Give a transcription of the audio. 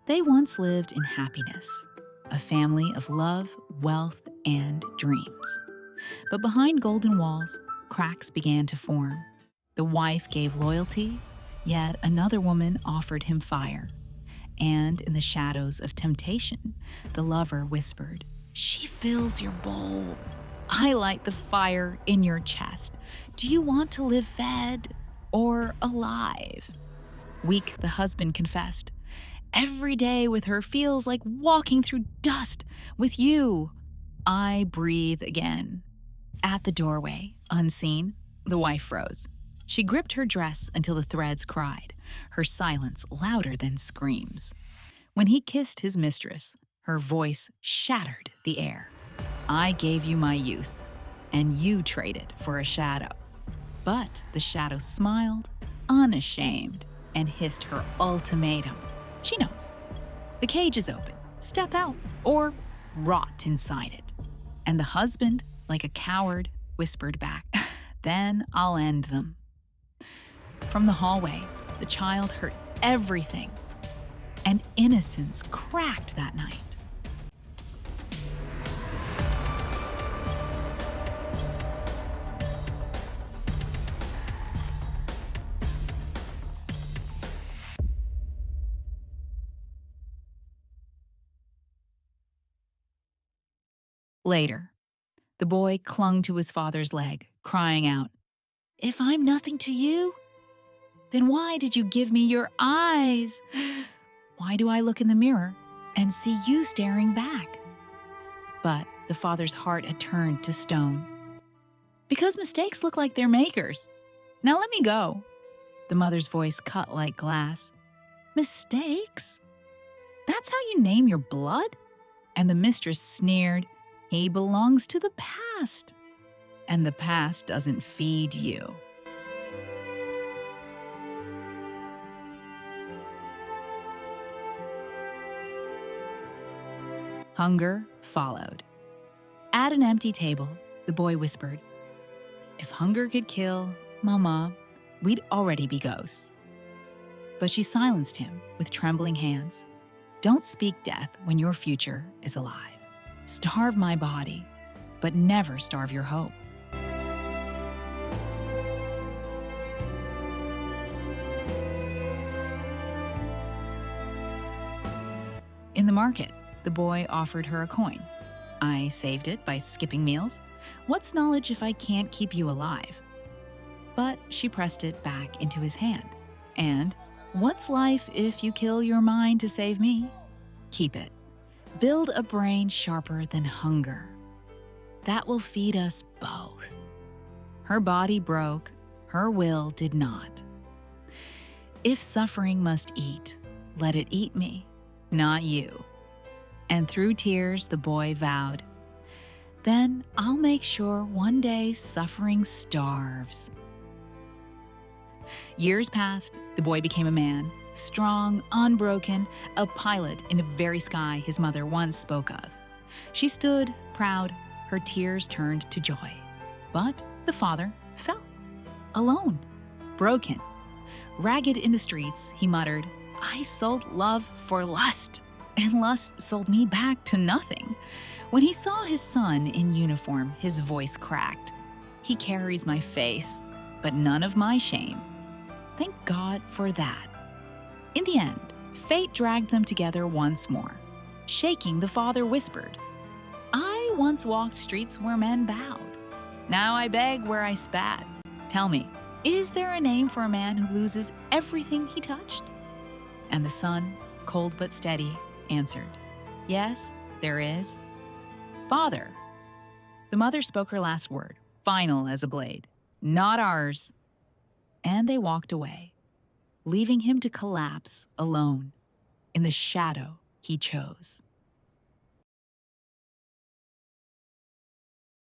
They once lived in happiness, a family of love, wealth, and dreams. But behind golden walls, cracks began to form. The wife gave loyalty, yet another woman offered him fire. And in the shadows of temptation, the lover whispered, "She fills your bowl. I light the fire in your chest. Do you want to live fed or alive?" Weak, the husband confessed, "Every day with her feels like walking through dust. With you, I breathe again." At the doorway, unseen, the wife froze. She gripped her dress until the threads cried, her silence louder than screams. When he kissed his mistress, her voice shattered the air. "I gave you my youth, and you traded for a shadow." But the shadow smiled, unashamed, and hissed her ultimatum. She knows. The cage is open. Step out or rot inside it. And the husband, like a coward, whispered back, "Then I'll end them." From the hallway, the child heard everything, and innocence cracked that night. Later, the boy clung to his father's leg, crying out, "If I'm nothing to you, then why did you give me your eyes? Why do I look in the mirror and see you staring back?" But the father's heart had turned to stone. "Because mistakes look like their makers. Now let me go." The mother's voice cut like glass. "Mistakes? That's how you name your blood?" And the mistress sneered, "He belongs to the past, and the past doesn't feed you." Hunger followed. At an empty table, the boy whispered, "If hunger could kill, Mama, we'd already be ghosts." But she silenced him with trembling hands. "Don't speak death when your future is alive. Starve my body, but never starve your hope." In the market, the boy offered her a coin. "I saved it by skipping meals. What's knowledge if I can't keep you alive?" But she pressed it back into his hand. "And what's life if you kill your mind to save me? Keep it. Build a brain sharper than hunger. That will feed us both." Her body broke, her will did not. "If suffering must eat, let it eat me, not you." And through tears, the boy vowed, "Then I'll make sure one day suffering starves." Years passed, the boy became a man, strong, unbroken, a pilot in the very sky his mother once spoke of. She stood, proud, her tears turned to joy. But the father fell, alone, broken. Ragged in the streets, he muttered, "I sold love for lust, and lust sold me back to nothing." When he saw his son in uniform, his voice cracked. "He carries my face, but none of my shame. Thank God for that." In the end, fate dragged them together once more. Shaking, the father whispered, "I once walked streets where men bowed. Now I beg where I spat. Tell me, is there a name for a man who loses everything he touched?" And the son, cold but steady, answered, "Yes, there is. Father." The mother spoke her last word, final as a blade, "Not ours." And they walked away, leaving him to collapse alone in the shadow he chose.